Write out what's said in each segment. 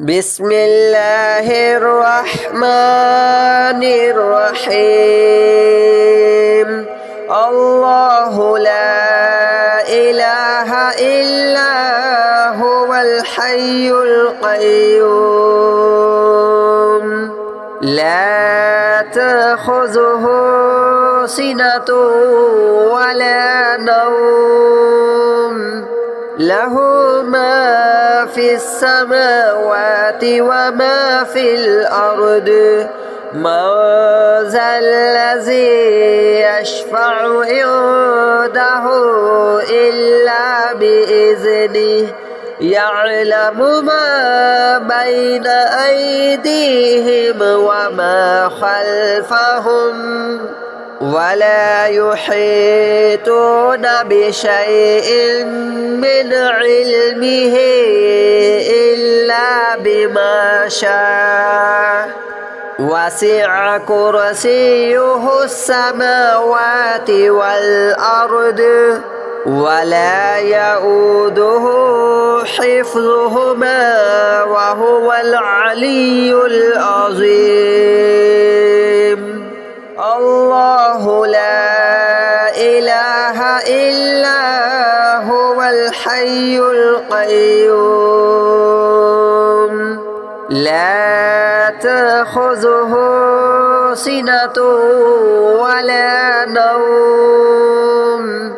بسم الله الرحمن الرحيم الله لا إله إلا هو الحي القيوم لا تأخذه سنة ولا نوم له ما في السماوات وما في الأرض من ذا الذي يشفع عنده إلا بإذنه يعلم ما بين أيديهم وما خلفهم ولا يحيطون بشيء من علمه إلا بما شاء وسع كرسيه السماوات والأرض ولا يؤوده حفظهما وهو العلي العظيم الله لا إله إلا هو الحي القيوم لا تأخذه سنة ولا نوم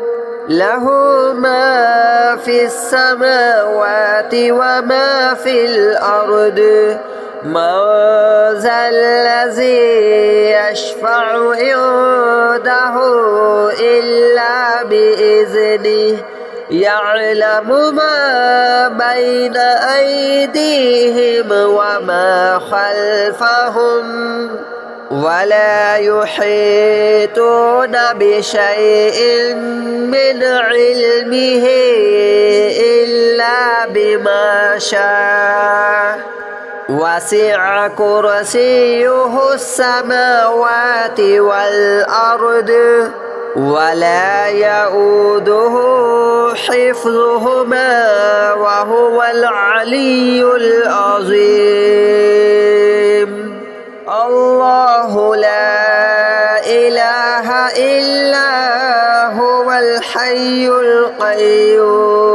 له ما في السماوات وما في الأرض من ذا الذي يشفع عنده إلا بإذنه يعلم ما بين أيديهم وما خلفهم ولا يحيطون بشيء من علمه إلا بما شاء وسع كرسيه السماوات والأرض ولا يؤوده حفظهما وهو العلي العظيم الله لا إله إلا هو الحي القيوم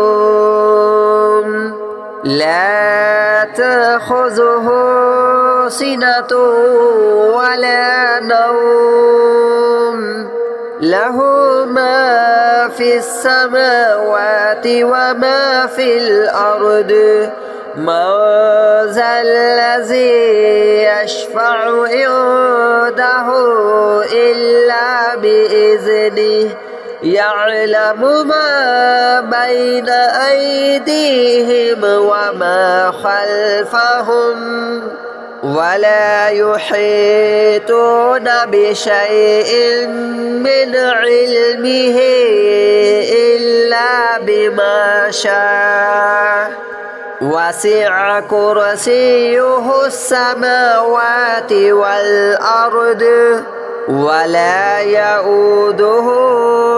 لا تأخذه سنة ولا نوم له ما في السماوات وما في الأرض من ذا الذي يشفع عنده إلا بإذنه يعلم ما بين أيديهم وما خلفهم ولا يحيطون بشيء من علمه إلا بما شاء وسع كرسيه السماوات والأرض ولا يؤوده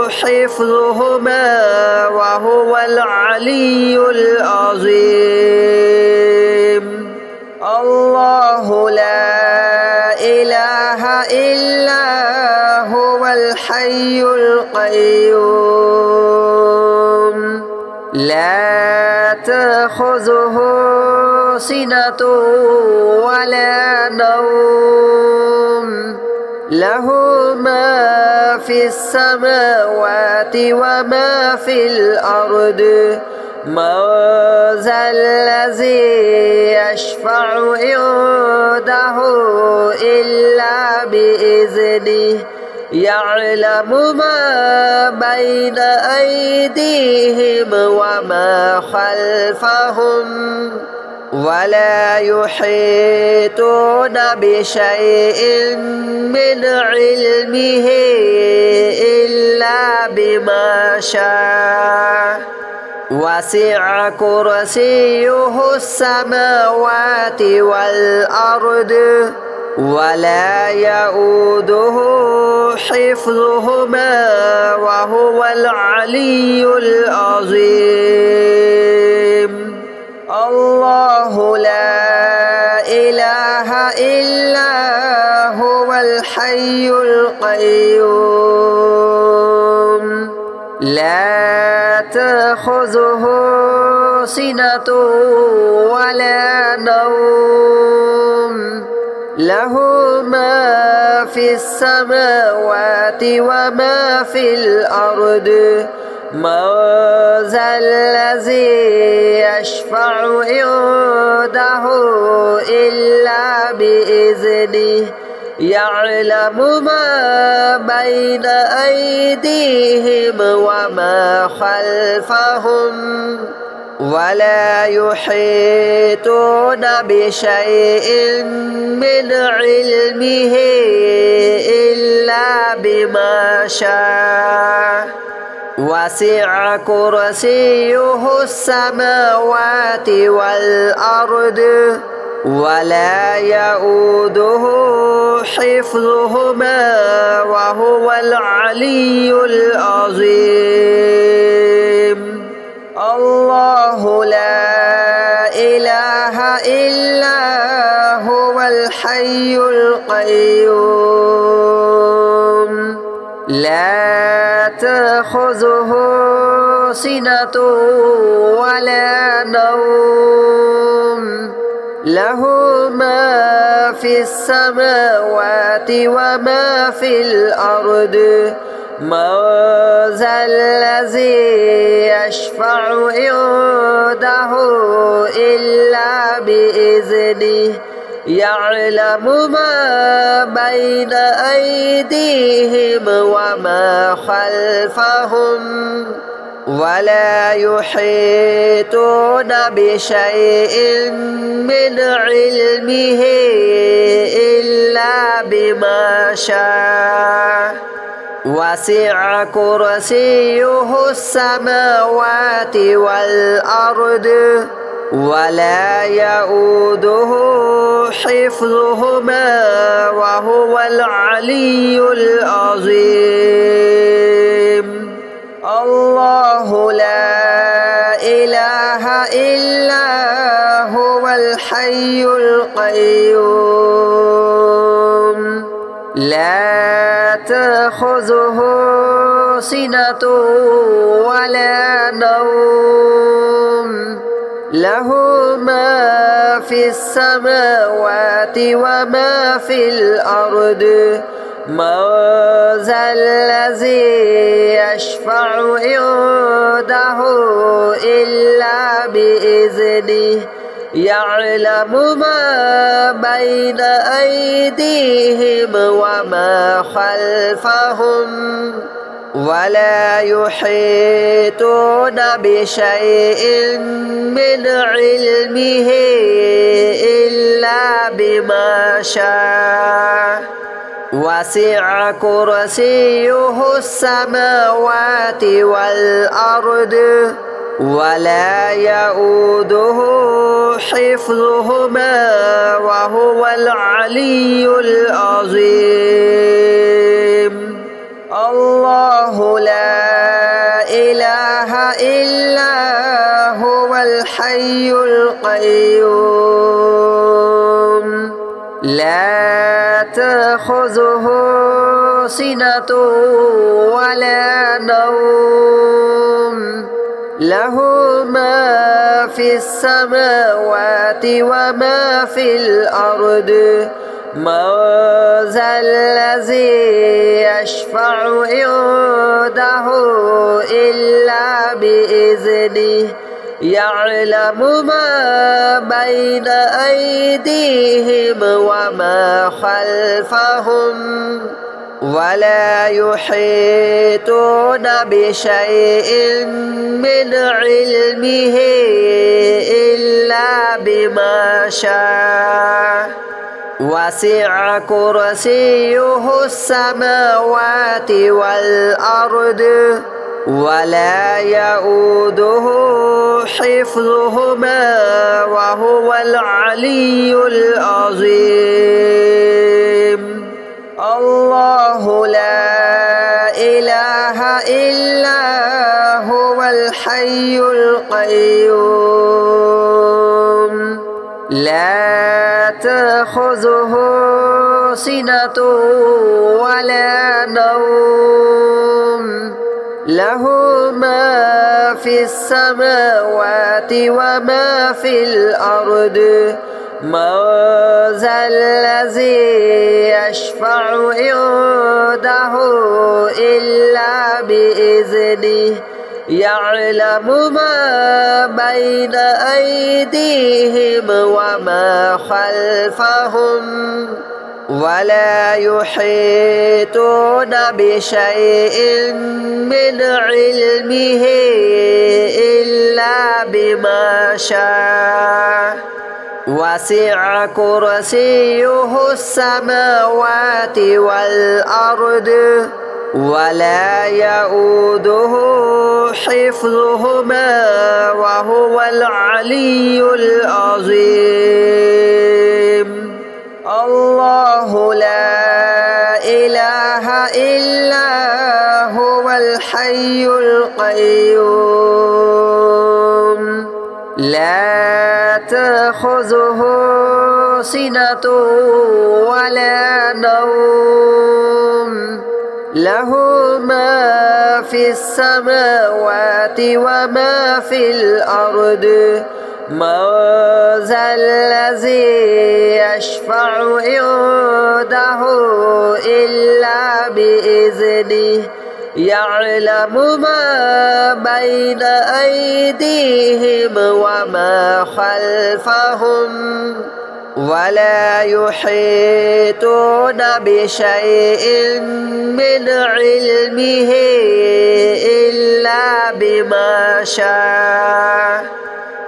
حفظهما وهو العلي العظيم الله لا إله إلا هو الحي القيوم لا تأخذه سنة ولا نوم له ما في السماوات وما في الأرض من ذا الذي يشفع عنده إلا بإذنه يعلم ما بين أيديهم وما خلفهم ولا يحيطون بشيء من علمه إلا بما شاء وسع كرسيه السماوات والأرض ولا يؤوده حفظهما وهو العلي العظيم الله لا إلا هو الحي القيوم لا تأخذه سنة ولا نوم له ما في السماوات وما في الأرض من ذا الذي يشفع عنده إلا بإذنه يعلم ما بين أيديهم وما خلفهم ولا يحيطون بشيء من علمه إلا بما شاء وسع كرسيه السماوات والأرض ولا يؤوده حفظهما وهو العلي العظيم الله لا إله إلا هو الحي القيوم لا تأخذه سنة ولا نوم له ما في السماوات وما في الأرض من ذا الذي يشفع عنده إلا بإذنه يعلم ما بين أيديهم وما خلفهم ولا يحيطون بشيء من علمه إلا بما شاء وسع كرسيه السماوات والأرض ولا يؤوده حفظهما وهو العلي العظيم الله لا إله إلا هو الحي القيوم لا تأخذه سنة ولا نوم له ما في السماوات وما في الأرض من ذا الذي يشفع عنده إلا بإذنه يعلم ما بين أيديهم وما خلفهم ولا يحيطون بشيء من علمه إلا بما شاء وسع كرسيه السماوات والأرض ولا يؤوده حفظهما وهو العلي العظيم الله لا إله إلا هو الحي القيوم لا تأخذه سنة ولا نوم له ما في السماوات وما في الأرض من ذا الذي يشفع عنده إلا بإذنه يعلم ما بين أيديهم وما خلفهم ولا يحيطون بشيء من علمه إلا بما شاء وسع كرسيه السماوات والأرض ولا يؤوده حفظهما وهو العلي العظيم الله لا إله إلا هو الحي القيوم لا تأخذه سنة ولا نوم له ما في السماوات وما في الأرض من ذا الذي يشفع عنده إلا بإذنه يعلم ما بين أيديهم وما خلفهم ولا يحيطون بشيء من علمه إلا بما شاء وسع كرسيه السماوات والأرض ولا يؤوده حفظهما وهو العلي العظيم الله لا إله إلا هو الحي القيوم لا تأخذه سنة ولا نوم له ما في السماوات وما في الأرض من ذا الذي يشفع عنده إلا بإذنه يعلم ما بين أيديهم وما خلفهم ولا يحيطون بشيء من علمه إلا بما شاء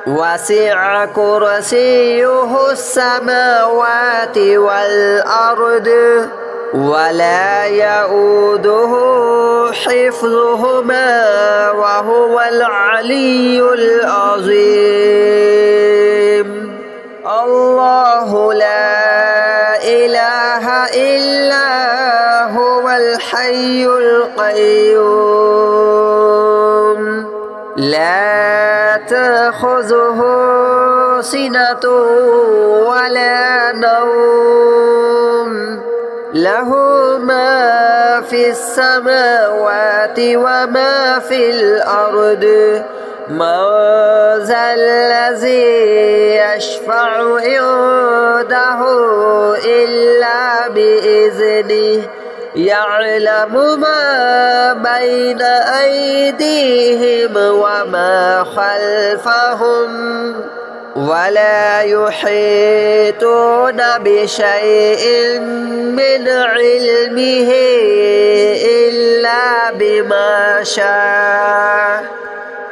وسع كرسيه السماوات والأرض ولا يؤوده حفظهما وهو العلي العظيم الله لا إله إلا هو الحي القيوم لا تأخذه سنة ولا نوم له ما في السماوات وما في الأرض من ذا الذي يشفع عنده إلا بإذنه يعلم ما بين أيديهم وما خلفهم ولا يحيطون بشيء من علمه إلا بما شاء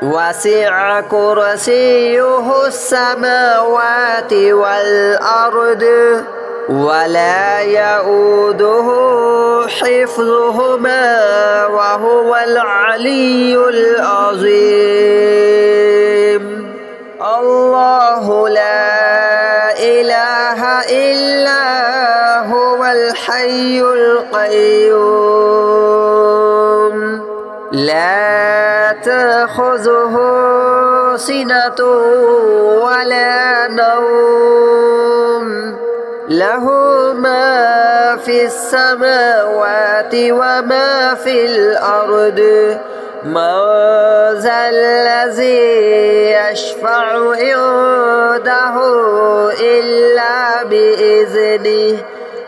وسع كرسيه السماوات والأرض ولا يؤوده حفظهما وهو العلي العظيم الله لا إله إلا هو الحي القيوم لا تأخذه سنة ولا نوم له ما في السماوات وما في الأرض من ذا الذي يشفع عنده إلا بإذنه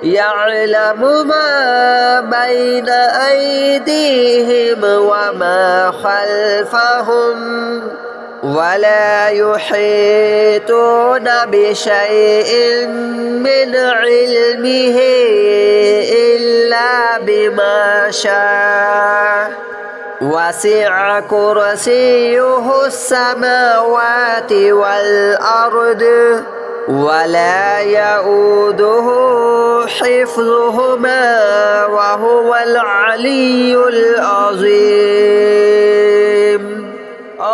يعلم ما بين أيديهم وما خلفهم ولا يحيطون بشيء من علمه إلا بما شاء وسع كرسيه السماوات والأرض ولا يؤوده حفظهما وهو العلي العظيم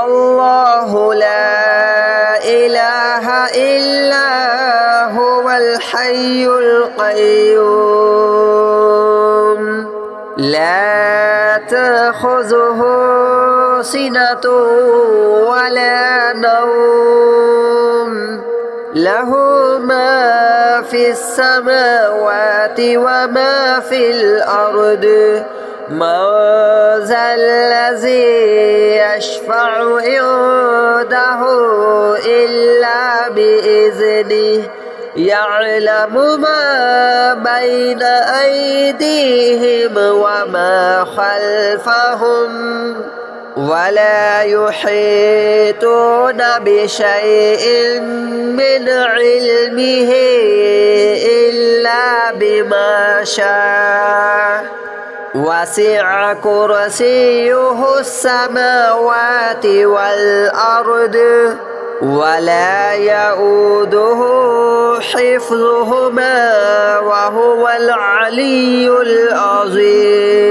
الله لا إله إلا هو الحي القيوم لا تأخذه سنة ولا نوم له ما في السماوات وما في الأرض من ذا الذي يشفع عنده إلا بإذنه يعلم ما بين أيديهم وما خلفهم ولا يحيطون بشيء من علمه إلا بما شاء وسع كرسيه السماوات والأرض ولا يؤوده حفظهما وهو العلي العظيم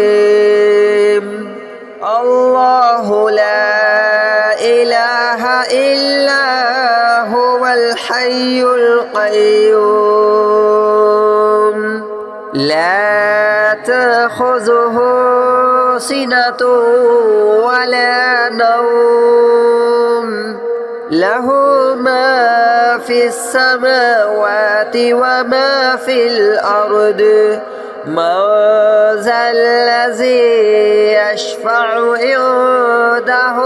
الله لا إله إلا هو الحي القيوم لا تأخذه سنة ولا نوم له ما في السماوات وما في الأرض من ذا الذي يشفع عنده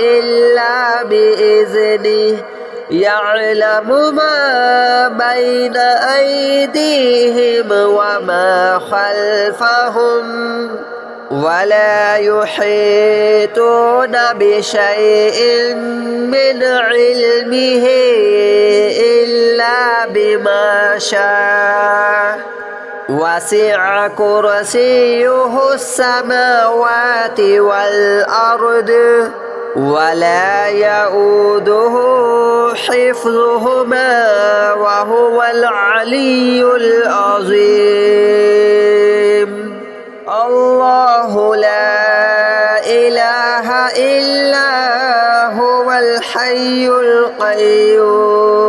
إلا بإذنه يعلم ما بين أيديهم وما خلفهم ولا يحيطون بشيء من علمه إلا بما شاء وسع كرسيه السماوات والأرض ولا يؤوده حفظهما وهو العلي العظيم الله لا إله إلا هو الحي القيوم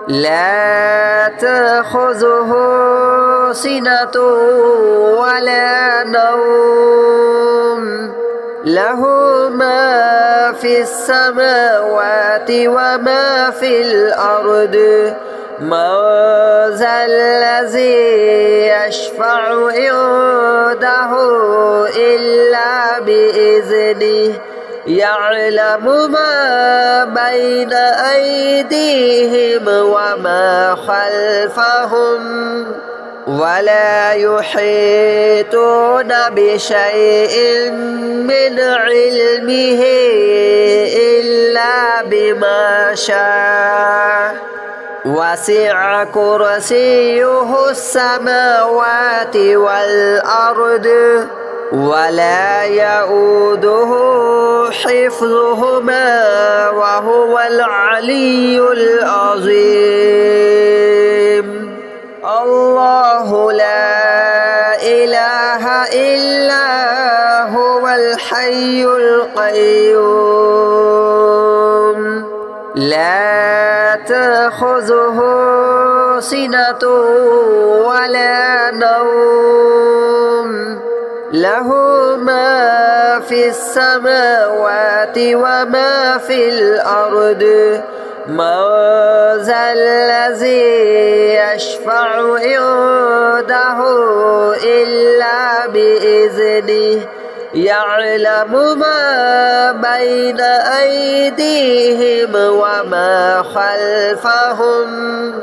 لا تأخذه سنة ولا نوم له ما في السماوات وما في الأرض من ذا الذي يشفع عنده إلا بإذنه يعلم ما بين أيديهم وما خلفهم ولا يحيطون بشيء من علمه إلا بما شاء وسع كرسيه السماوات والأرض ولا يؤوده حفظهما وهو العلي العظيم الله لا إله إلا هو الحي القيوم لا تأخذه سنة ولا نوم له ما في السماوات وما في الأرض من ذا الذي يشفع عنده إلا بإذنه يعلم ما بين أيديهم وما خلفهم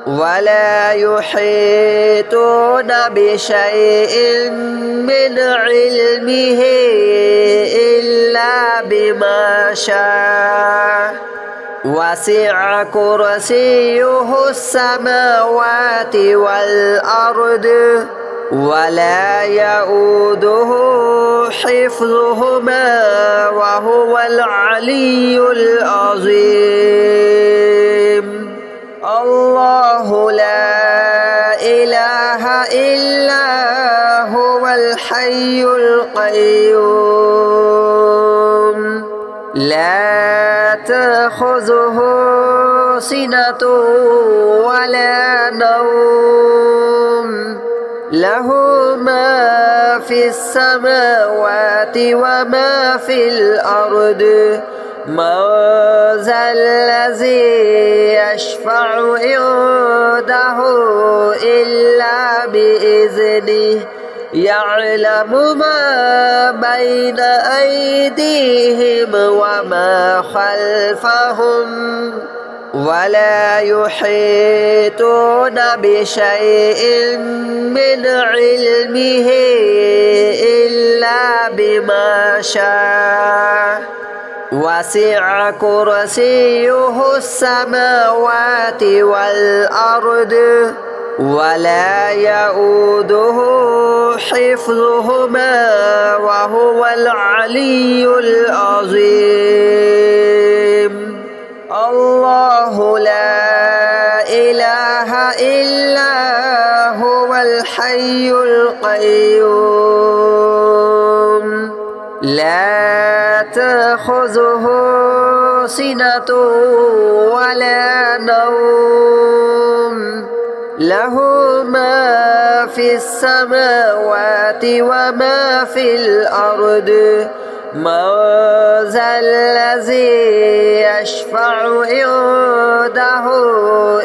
ولا يحيطون بشيء من علمه إلا بما شاء وسع كرسيه السماوات والأرض ولا يؤوده حفظهما وهو العلي العظيم الله لا إله إلا هو الحي القيوم لا تأخذه سنة ولا نوم له ما في السماوات وما في الأرض من ذا الذي يشفع عنده إلا بإذنه يعلم ما بين أيديهم وما خلفهم ولا يحيطون بشيء من علمه إلا بما شاء وسع كرسيه السماوات والأرض ولا يؤوده حفظهما وهو العلي العظيم الله لا إله إلا هو الحي القيوم لا تأخذه سنة ولا نوم له ما في السماوات وما في الأرض من ذا الذي يشفع عنده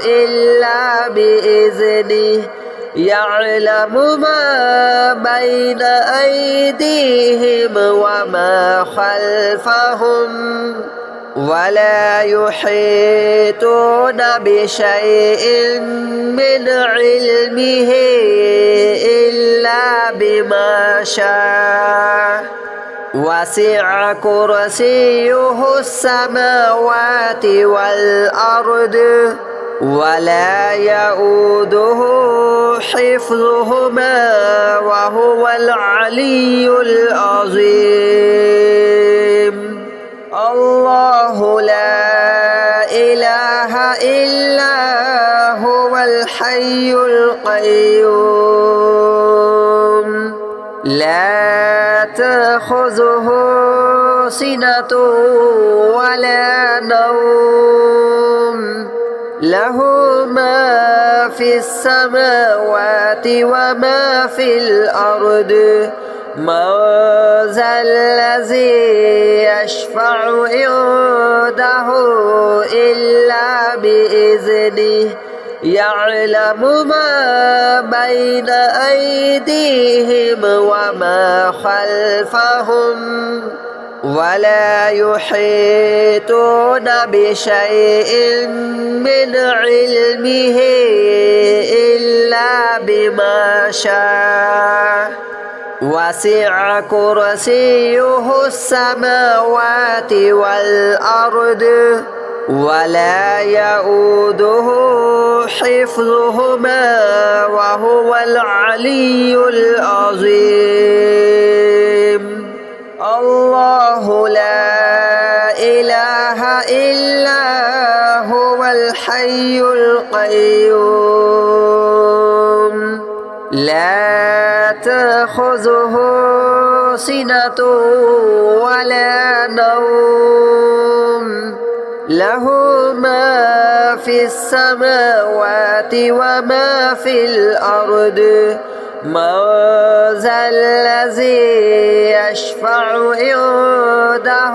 إلا بإذنه يعلم ما بين أيديهم وما خلفهم ولا يحيطون بشيء من علمه إلا بما شاء وسع كرسيه السماوات والأرض ولا يؤوده حفظهما وهو العلي العظيم الله لا إله إلا هو الحي القيوم لا تأخذه سنة ولا نوم له ما في السماوات وما في الأرض من ذا الذي يشفع عنده إلا بإذنه يعلم ما بين أيديهم وما خلفهم ولا يحيطون بشيء من علمه إلا بما شاء وسع كرسيه السماوات والأرض ولا يؤوده حفظهما وهو العلي العظيم الله لا إله إلا هو الحي القيوم لا تأخذه سنة ولا نوم له ما في السماوات وما في الأرض من ذا الذي يشفع عنده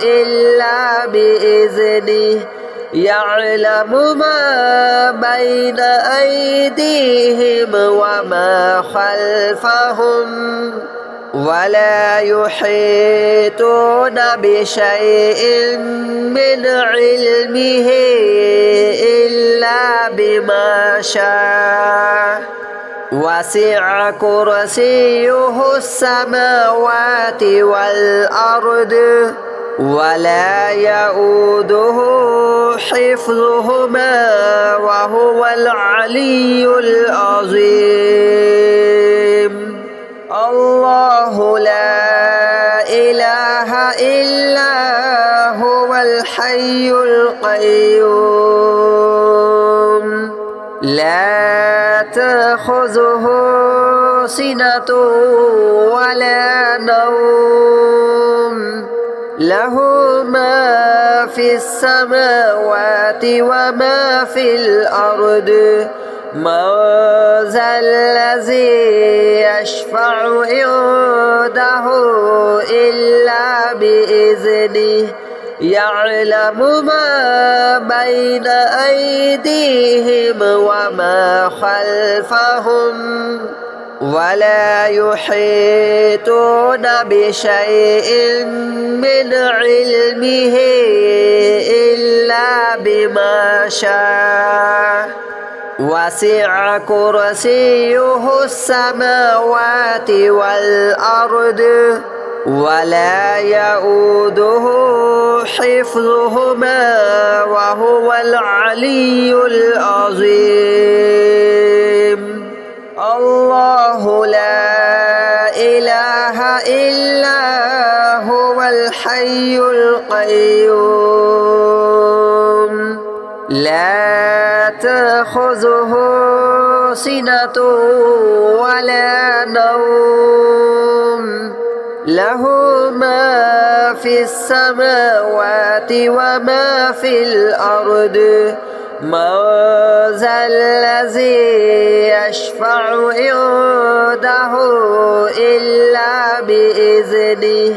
إلا بإذنه يعلم ما بين أيديهم وما خلفهم ولا يحيطون بشيء من علمه إلا بما شاء وسع كرسيه السماوات والأرض ولا يؤوده حفظهما وهو العلي العظيم الله لا إله إلا هو الحي القيوم لا تأخذه سنة ولا نوم له ما في السماوات وما في الأرض من ذا الذي يشفع عنده إلا بإذنه يعلم ما بين أيديهم وما خلفهم ولا يحيطون بشيء من علمه إلا بما شاء وسع كرسيه السماوات والأرض ولا يؤوده حفظهما وهو العلي العظيم الله لا إله إلا هو الحي القيوم لا تأخذه سنة ولا نوم له ما في السماوات وما في الأرض من ذا الذي يشفع عنده إلا بإذنه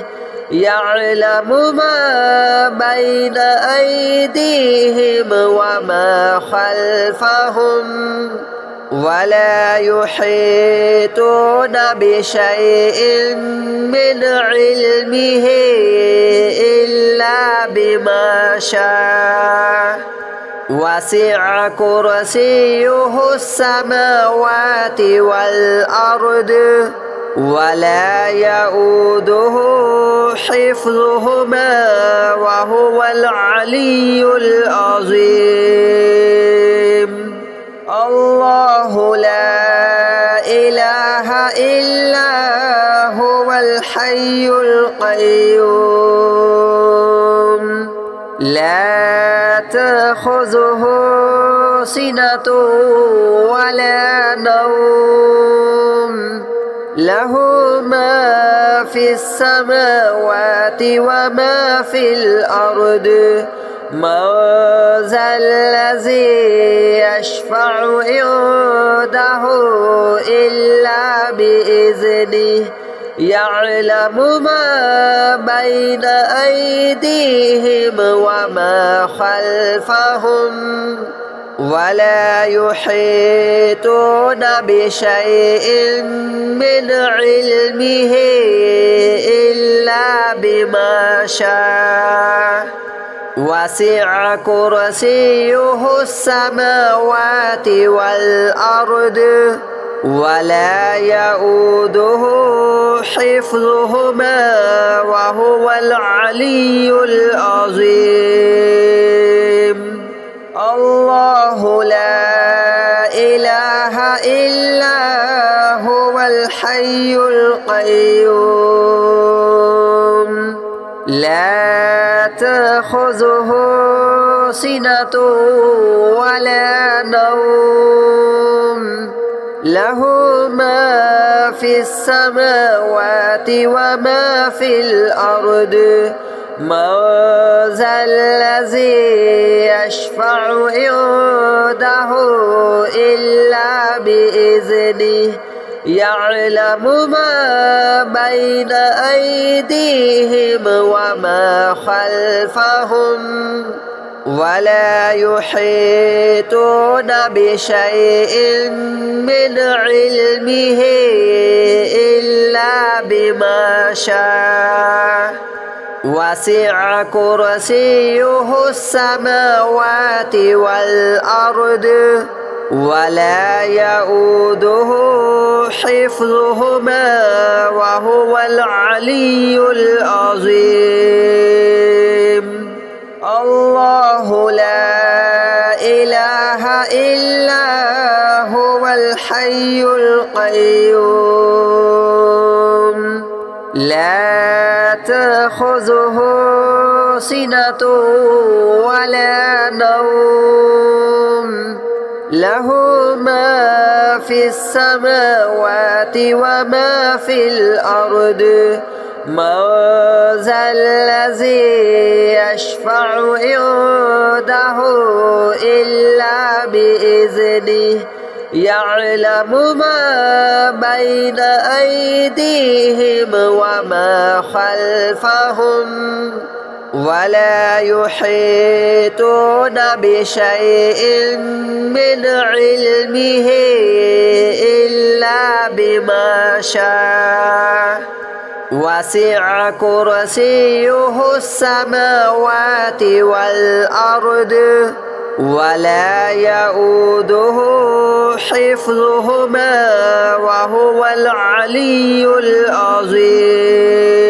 يعلم ما بين أيديهم وما خلفهم ولا يحيطون بشيء من علمه إلا بما شاء وسع كرسيه السماوات والأرض ولا يؤوده حفظهما وهو العلي العظيم الله لا إله إلا هو الحي القيوم لا تأخذه سنة ولا نوم له ما في السماوات وما في الأرض من ذا الذي يشفع عنده إلا بإذنه يعلم ما بين أيديهم وما خلفهم ولا يحيطون بشيء من علمه إلا بما شاء وسع كرسيه السماوات والأرض ولا يؤوده حفظهما وهو العلي العظيم الله لا إله إلا هو الحي القيوم لا تأخذه سنة ولا نوم له ما في السماوات وما في الأرض من ذا الذي يشفع عنده إلا بإذنه يعلم ما بين أيديهم وما خلفهم ولا يحيطون بشيء من علمه إلا بما شاء وسع كرسيه السماوات والأرض ولا يؤوده حفظهما وهو العلي العظيم الله لا إله إلا هو الحي القيوم لا تأخذه سنة ولا نوم له ما في السماوات وما في الأرض من ذا الذي يشفع عنده إلا بإذنه يعلم ما بين أيديهم وما خلفهم ولا يحيطون بشيء من علمه إلا بما شاء وسع كرسيه السماوات والأرض ولا يؤوده حفظهما وهو العلي العظيم